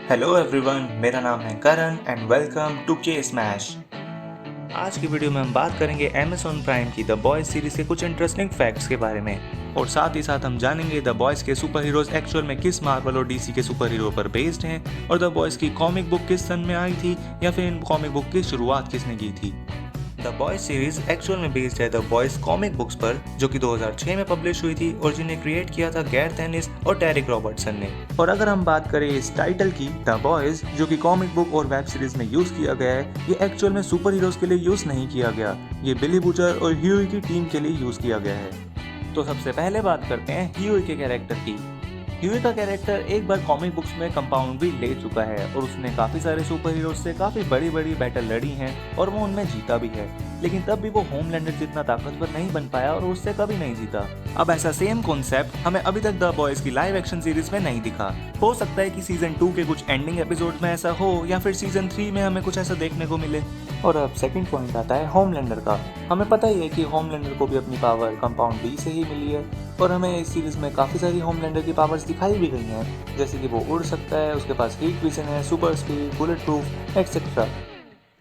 Hello everyone, मेरा नाम है करण एंड वेलकम टू के स्मैश। आज की वीडियो में हम बात करेंगे Amazon प्राइम की द बॉयज सीरीज के कुछ इंटरेस्टिंग फैक्ट्स के बारे में और साथ ही साथ हम जानेंगे द बॉयज के सुपर हीरोज एक्चुअल में किस मार्वल और डीसी के सुपर हीरो पर बेस्ड हैं और द बॉयज की कॉमिक बुक किस सन में आई थी या फिर इन कॉमिक बुक की शुरुआत किसने की थी। द बॉयज सीरीज एक्चुअल में बेस्ड है द बॉयज कॉमिक बुक्स पर, जो कि 2006 में पब्लिश हुई थी और जिन्हें क्रिएट किया था गैरेथ एनिस और डेरिक रॉबर्टसन ने। और अगर हम बात करें इस टाइटल की द बॉयज, जो कि कॉमिक बुक और वेब सीरीज में यूज किया गया है, ये एक्चुअल में सुपर हीरोज के लिए यूज नहीं किया गया, ये बिली बुचर और ह्यूई की टीम के लिए यूज किया गया है। तो सबसे पहले बात करते हैं ह्यूई के कैरेक्टर की। ह्यूई का कैरेक्टर एक बार कॉमिक बुक्स में कंपाउंड भी ले चुका है और उसने काफी सारे सुपर हीरोज से काफी बड़ी बड़ी बैटल लड़ी हैं और वो उनमें जीता भी है, लेकिन तब भी वो होमलैंडर जितना ताकतवर नहीं बन पाया और उससे कभी नहीं जीता। अब ऐसा सेम कॉन्सेप्ट हमें अभी तक द बॉयज की लाइव एक्शन सीरीज में नहीं दिखा। हो सकता है कि सीजन 2 के कुछ एंडिंग एपिसोड में ऐसा हो या फिर सीजन 3 में हमें कुछ ऐसा देखने को मिले। और अब सेकंड पॉइंट आता है होमलैंडर का। हमें पता ही है कि होमलैंडर को भी अपनी पावर कंपाउंड डी से ही मिली है और हमें इस सीरीज में काफ़ी सारी होमलैंडर की पावर्स दिखाई भी गई हैं, जैसे कि वो उड़ सकता है, उसके पास हीट विजन है, super speed, bullet proof etcetera.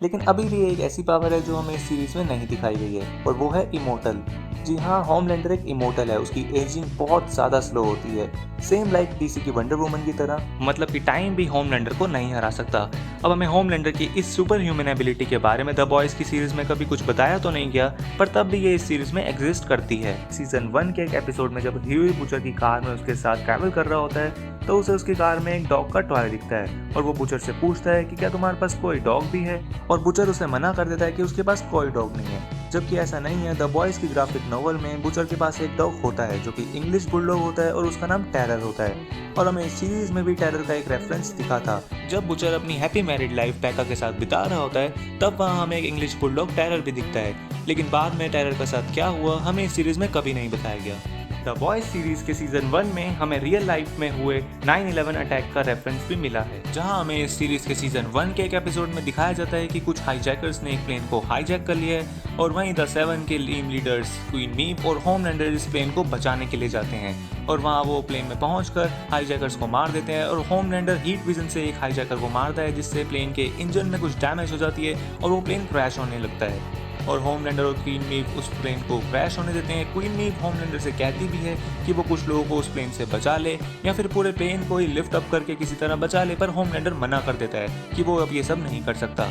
लेकिन अभी भी एक ऐसी पावर है जो हमें इस सीरीज में नहीं दिखाई गई है और वो है इमोर्टल। जी हाँ, होमलैंडर एक इमोर्टल है, उसकी एजिंग बहुत ज़्यादा स्लो होती है, सेम लाइक डीसी की वंडर वुमन की तरह। मतलब कि टाइम भी होमलैंडर को नहीं हरा सकता। अब हमें होमलैंडर की इस सुपर ह्यूमन एबिलिटी के बारे में द बॉयज की सीरीज में कभी कुछ बताया तो नहीं गया, पर तब भी ये इस सीरीज में एग्जिस्ट करती है। सीजन 1 के एक एपिसोड में जब ह्यूई बुचर की कार में उसके साथ ट्रैवल कर रहा होता है तो उसे उसकी कार में एक डॉग का टॉय दिखता है और वो बुचर से पूछता है कि क्या तुम्हारे पास कोई डॉग भी है, और बुचर उसे मना कर देता है कि उसके पास कोई डॉग नहीं है, जबकि ऐसा नहीं है। द बॉयज की ग्राफिक नॉवल में बुचर के पास एक डॉग होता है जो कि इंग्लिश बुलडॉग होता है और उसका नाम टेरर होता है। और हमें इस सीरीज में भी टेरर का एक रेफरेंस दिखा था। जब बुचर अपनी हैप्पी मैरिड लाइफ पैका के साथ बिता रहा होता है तब वहाँ हमें एक इंग्लिश बुलडॉग टेरर भी दिखता है, लेकिन बाद में टेरर के साथ क्या हुआ हमें इस सीरीज में कभी नहीं बताया गया। द बॉयज सीरीज के सीजन 1 में हमें रियल लाइफ में हुए 9/11 अटैक का रेफरेंस भी मिला है, जहां हमें इस सीरीज के सीजन 1 के एक एपिसोड में दिखाया जाता है कि कुछ हाईजैकर्स ने एक प्लेन को हाईजैक कर लिया है और वहीं द 7 के टीम लीडर्स क्वीन मीप और होमलैंडर इस प्लेन को बचाने के लिए जाते हैं और वहां वो प्लेन में पहुंचकर हाईजैकर्स को मार देते हैं और होमलैंडर हीट विजन से एक हाईजैकर को मारता है, जिससे प्लेन के इंजन में कुछ डैमेज हो जाती है और वो प्लेन क्रैश होने लगता है और होमलैंडर और क्वीन मीव उस प्लेन को क्रैश होने देते हैं। क्वीन मीव होमलैंडर से कहती भी है कि वो कुछ लोगों को उस प्लेन से बचा ले या फिर पूरे प्लेन को ही लिफ्ट अप करके किसी तरह बचा ले, पर होमलैंडर मना कर देता है कि वो अब ये सब नहीं कर सकता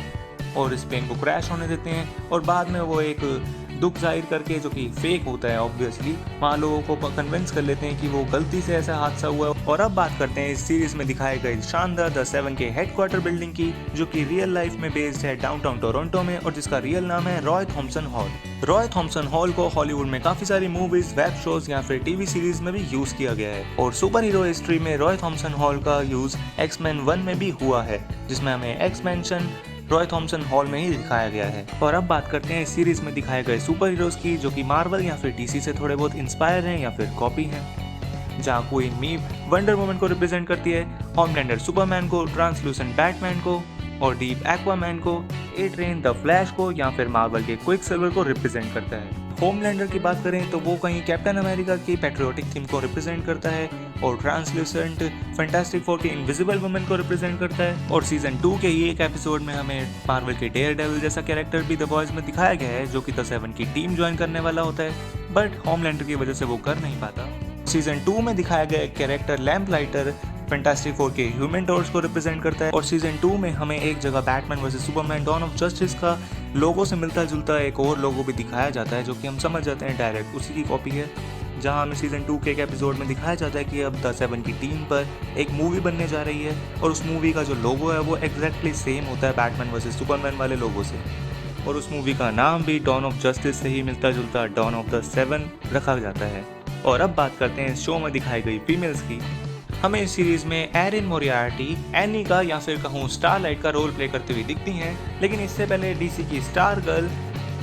और इस प्लेन को क्रैश होने देते हैं। और बाद में वो एक दुख जाहिर करके, जो कि फेक होता है ऑब्वियसली, वहाँ लोगों को कन्विंस कर लेते हैं कि वो गलती से ऐसा हादसा हुआ। और अब बात करते हैं इस सीरीज में दिखाए गए शानदार द 7 के हेडक्वार्टर बिल्डिंग की, जो कि रियल लाइफ में बेस्ड है डाउनटाउन टोरंटो में और जिसका रियल नाम है Roy Thompson hall. Roy Thompson hall को हॉलीवुड में काफी सारी मूवीज, वेब शोज या फिर टीवी सीरीज में भी यूज किया गया है और सुपर हीरो हिस्ट्री में रॉय थॉम्पसन हॉल का यूज एक्समैन 1 में भी हुआ है, जिसमें हमें x mention Roy Thompson hall में ही दिखाया गया है। और अब बात करते हैं इस सीरीज में दिखाए गए सुपर हीरोज की, जो कि मार्वल या फिर डीसी से थोड़े बहुत इंस्पायर हैं या फिर कॉपी हैं। जहाँ क्वीन मीव वंडर वुमन को रिप्रेजेंट करती है, होमलैंडर सुपरमैन को, ट्रांसलूसेंट बैटमैन को और डीप एक्वामैन को, ए-ट्रेन द फ्लैश को या फिर मार्वल के क्विकसिल्वर को रिप्रेजेंट करता है। होमलैंडर की बात करें तो वो कहीं कैप्टन अमेरिका की पैट्रियोटिक थीम को रिप्रेजेंट करता है और ट्रांसल्यूसेंट फैंटास्टिक फोर की इनविजिबल वुमन को रिप्रेजेंट करता है। और सीजन 2 के ही एक एपिसोड में हमें मार्वल के डेयरडेविल जैसा कैरेक्टर भी द बॉयज में दिखाया गया है, जो कि द 7 की टीम ज्वाइन करने वाला होता है, बट होमलैंडर की वजह से वो कर नहीं पाता। सीजन 2 में दिखाया गया एक character lamp lighter fantastic four के ह्यूमन टॉर्च को रिप्रेजेंट करता है और सीजन 2 में हमें एक जगह Batman versus Superman dawn of justice का लोगो से मिलता जुलता एक और लोगो भी दिखाया जाता है, जो कि हम समझ जाते हैं डायरेक्ट उसी की कॉपी है। जहां हमें सीजन 2 के एक एपिसोड में दिखाया जाता है कि अब द 7 की टीम पर एक मूवी बनने जा रही है और उस मूवी का जो लोगो है वो एग्जैक्टली सेम होता है बैटमैन वर्सेस सुपरमैन वाले लोगो से, और उस मूवी का नाम भी डॉन ऑफ जस्टिस से ही मिलता जुलता डॉन ऑफ द 7 रखा जाता है। और अब बात करते हैं इस शो में दिखाई गई फीमेल्स की। हमें इस सीरीज में एरिन मोरियार्टी एनी का या फिर कहूँ स्टारलाइट का रोल प्ले करते हुए दिखती हैं, लेकिन इससे पहले डीसी की स्टार गर्ल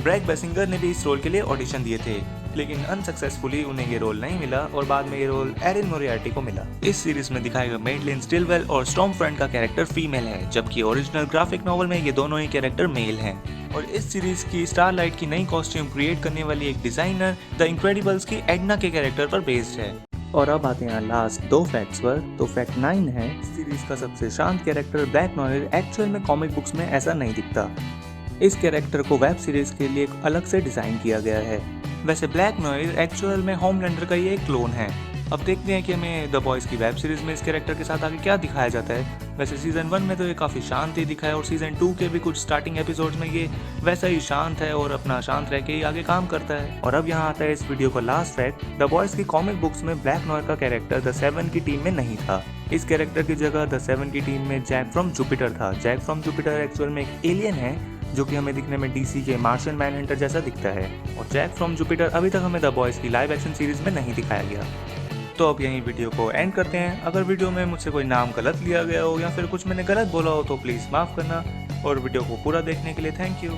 ब्रैक बेसिंगर ने भी इस रोल के लिए ऑडिशन दिए थे, लेकिन अनसक्सेसफुली उन्हें ये रोल नहीं मिला और बाद में ये रोल एरिन मोरियार्टी को मिला। इस सीरीज में दिखाए गए मेडलिन स्टिलवेल और स्टॉर्मफ्रंट का कैरेक्टर फीमेल है, जबकि ओरिजिनल ग्राफिक नॉवल में ये दोनों ही कैरेक्टर मेल हैं। और इस सीरीज की स्टारलाइट की नई कॉस्ट्यूम क्रिएट करने वाली एक डिजाइनर द इनक्रेडिबल्स की एडना के कैरेक्टर पर बेस्ड है। और अब आते हैं लास्ट 2 फैक्ट्स पर। तो फैक्ट 9 है, सीरीज का सबसे शांत कैरेक्टर ब्लैक नॉयर एक्चुअल में कॉमिक बुक्स में ऐसा नहीं दिखता। इस कैरेक्टर को वेब सीरीज के लिए एक अलग से डिजाइन किया गया है। वैसे ब्लैक नॉयर एक्चुअल में होमलैंडर का ही एक क्लोन है। अब देखते हैं कि हमें द बॉयज की वेब सीरीज में इस कैरेक्टर के साथ आगे क्या दिखाया जाता है। वैसे सीजन 1 में तो ये काफी शांत ही दिखा है और सीजन 2 के भी कुछ स्टार्टिंग एपिसोड्स में ये वैसा ही शांत है और अपना शांत रह के ही आगे काम करता है। और अब यहाँ आता है इस वीडियो का लास्ट फैक्ट, द बॉयज की कॉमिक बुक्स में ब्लैक नॉयर का कैरेक्टर द 7 की टीम में नहीं था। इस कैरेक्टर की जगह द 7 की टीम में जैक फ्रॉम जुपिटर था। जैक फ्रॉम जुपिटर एक्चुअल में एक एलियन है जो कि हमें दिखने में डीसी के मार्शियन मैनहंटर जैसा दिखता है। और जैक फ्रॉम जुपिटर अभी तक हमें द बॉयज की लाइव एक्शन सीरीज में नहीं दिखाया गया। तो अब यहीं वीडियो को एंड करते हैं। अगर वीडियो में मुझसे कोई नाम गलत लिया गया हो या फिर कुछ मैंने गलत बोला हो तो प्लीज़ माफ़ करना। और वीडियो को पूरा देखने के लिए थैंक यू।